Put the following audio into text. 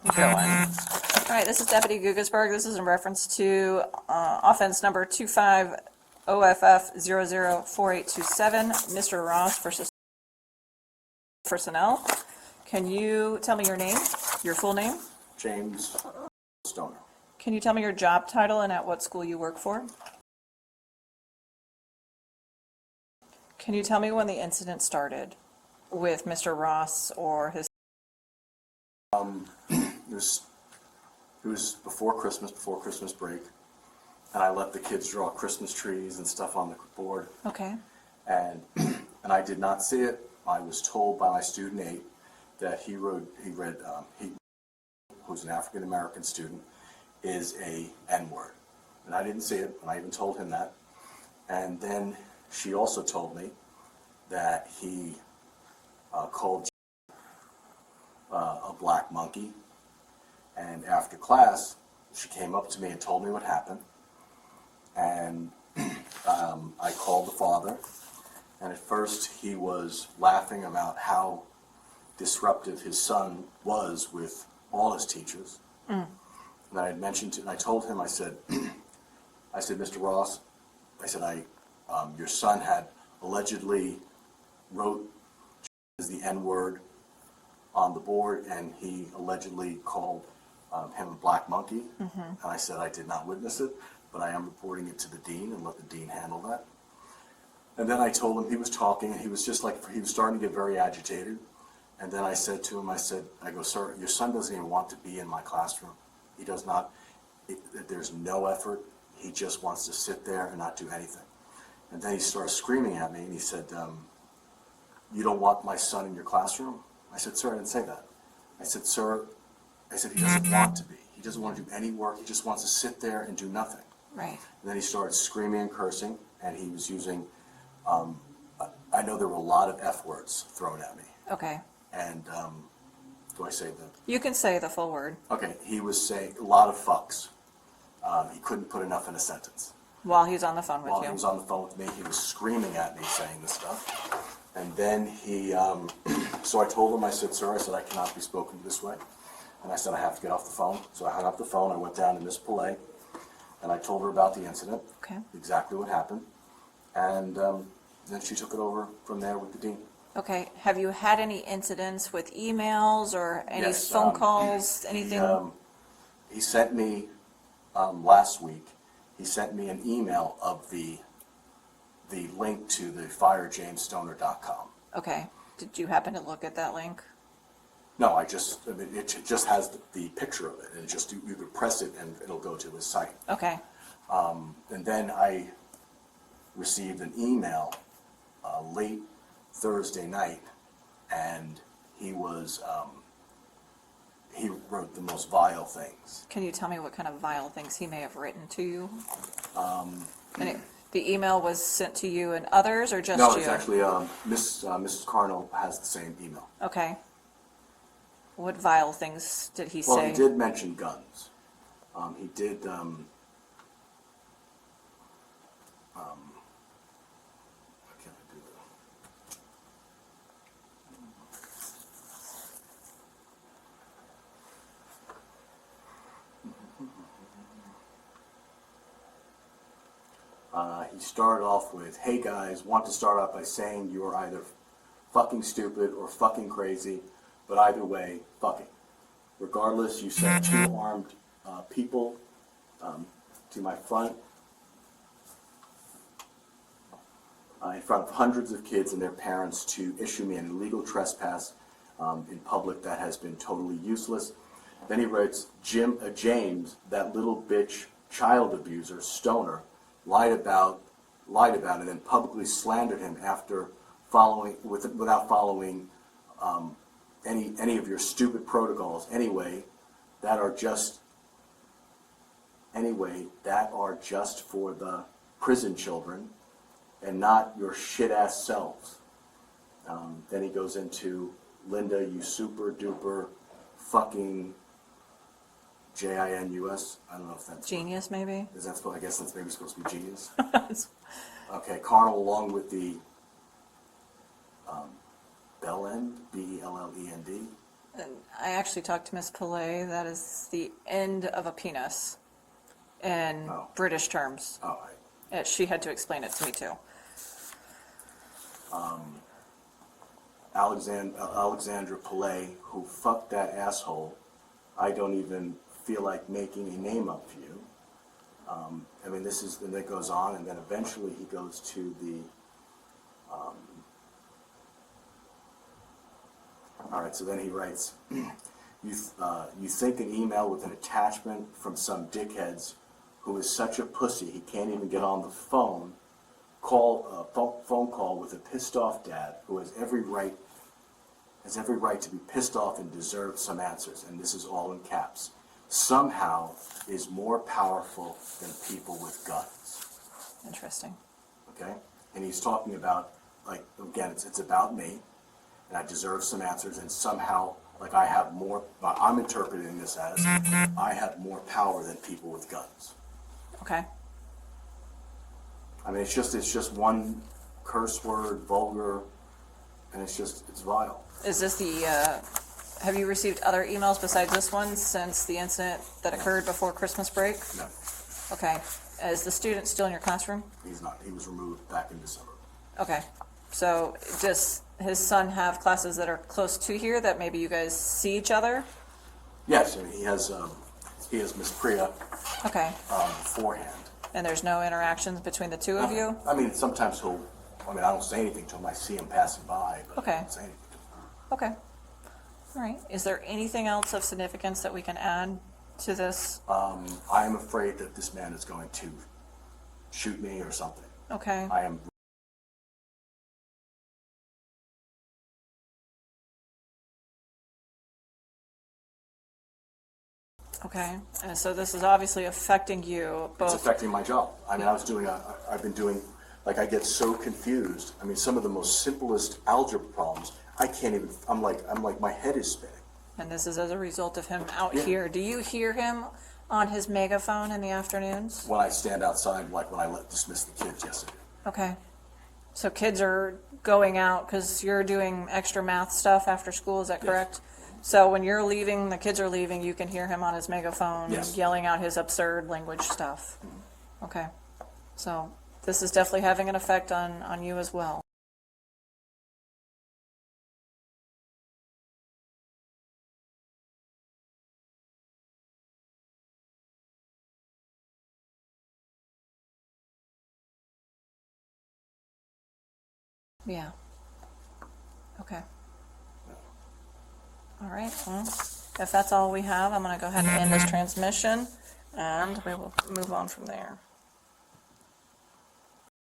going. All right, this is Deputy Gugelsberg. This is in reference to offense number 25 OFF 004827, Mr. Ross versus personnel. Can you tell me your name, your full name? James Stoner. Can you tell me your job title and at what school you work for? Can you tell me when the incident started with Mr. Ross or his? It was before Christmas break, and I let the kids draw Christmas trees and stuff on the board. Okay. And and I did not see it. I was told by my student 8 that he who's an African American student, is a N-word, and I didn't see it, and I even told him that. And then she also told me that he called a black monkey. And after class, she came up to me and told me what happened. And I called the father. And at first he was laughing about how disruptive his son was with all his teachers. And I had mentioned and I told him, I said, Mr. Ross, I said, your son had allegedly wrote as the N-word on the board, and he allegedly called him a black monkey. And I said I did not witness it, but I am reporting it to the dean and let the dean handle that. And then I told him, he was talking, and he was just like, he was starting to get very agitated. And then I said to him, I go, sir, your son doesn't even want to be in my classroom. He does not, there's no effort. He just wants to sit there and not do anything. And then he started screaming at me, and he said, you don't want my son in your classroom? I said, sir, I didn't say that. I said, sir, he doesn't want to be. He doesn't want to do any work. He just wants to sit there and do nothing. Right. And then he started screaming and cursing, and he was using, I know there were a lot of F words thrown at me. Okay. And, do I say the? You can say the full word. Okay, he was saying a lot of fucks. He couldn't put enough in a sentence. While he's on the phone with While you. he was on the phone with me, he was screaming at me saying this stuff. And then he, so I told him, I said, sir, I cannot be spoken to this way. And I said, I have to get off the phone. So I hung up the phone, I went down to Miss Pillay, and I told her about the incident, Okay. exactly what happened. And then she took it over from there with the dean. Okay. Have you had any incidents with emails or any Yes, phone calls, anything? He sent me, last week, he sent me an email of the link to the firejamesstoner.com. Okay. Did you happen to look at that link? No, it just has the picture of it, and you could press it and it'll go to his site. Okay. And then I received an email late Thursday night, and he wrote the most vile things. Can you tell me what kind of vile things he may have written to you? The email was sent to you and others, or just you? No, it's actually Mrs. Carnell has the same email. Okay. What vile things did he say? Well, he did mention guns. He did. How can I do that? He started off with, "Hey guys, want to start off by saying you are either fucking stupid or fucking crazy, but either way, fucking. Regardless, you sent 2 armed people to my front in front of hundreds of kids and their parents to issue me an illegal trespass in public that has been totally useless." Then he writes, James, that little bitch child abuser, Stoner, lied about it and then publicly slandered him after without following any of your stupid protocols. Anyway, that are just for the prison children and not your shit-ass selves. Then he goes into, Linda, you super duper fucking Jinus. I don't know if that's Genius, maybe? Is that supposed? I guess that's maybe supposed to be genius. Okay, Carnal, along with the Bellend, Bellend, I actually talked to Miss Pillay. That is the end of a penis in Oh. British terms. Oh, She had to explain it to me too. Alexandra Pillay, who fucked that asshole, I don't even feel like making a name up for you. I mean, and it goes on, and then eventually he goes to the, all right, so then he writes, you think an email with an attachment from some dickheads who is such a pussy he can't even get on the phone call with a pissed off dad who has every right to be pissed off and deserves some answers, and this is all in caps, somehow is more powerful than people with guns. Interesting. Okay? And he's talking about, like, again, it's about me, and I deserve some answers, and somehow, like, I'm interpreting this as, I have more power than people with guns. Okay. I mean, it's just one curse word, vulgar, and it's vile. Is this have you received other emails besides this one since the incident that occurred before Christmas break? No, Okay. Is the student still in your classroom? he's not. He was removed back in December. Okay. So does his son have classes that are close to here that maybe you guys see each other? Yes, I mean, he has Miss Priya Okay. beforehand. And there's no interactions between the two of you? I mean, sometimes I don't say anything to him. I see him passing by, but Okay. I don't say anything to him. Okay. All right. Is there anything else of significance that we can add to this? I am afraid that this man is going to shoot me or something. Okay. I am. Okay. And so this is obviously affecting you It's both. affecting my job. I mean, I've been doing, like, I get so confused. I mean, some of the most simplest algebra problems, I can't even, I'm like, my head is spinning. And this is as a result of him out Yeah. here. Do you hear him on his megaphone in the afternoons? When I stand outside, like when I dismiss the kids, yes, I do. Okay. So kids are going out because you're doing extra math stuff after school, is that Yes. correct? So when you're leaving, the kids are leaving, you can hear him on his megaphone Yes. yelling out his absurd language stuff. Okay. So this is definitely having an effect on you as well. Yeah. Okay. All right. Well, if that's all we have, I'm going to go ahead and end this transmission, and we will move on from there.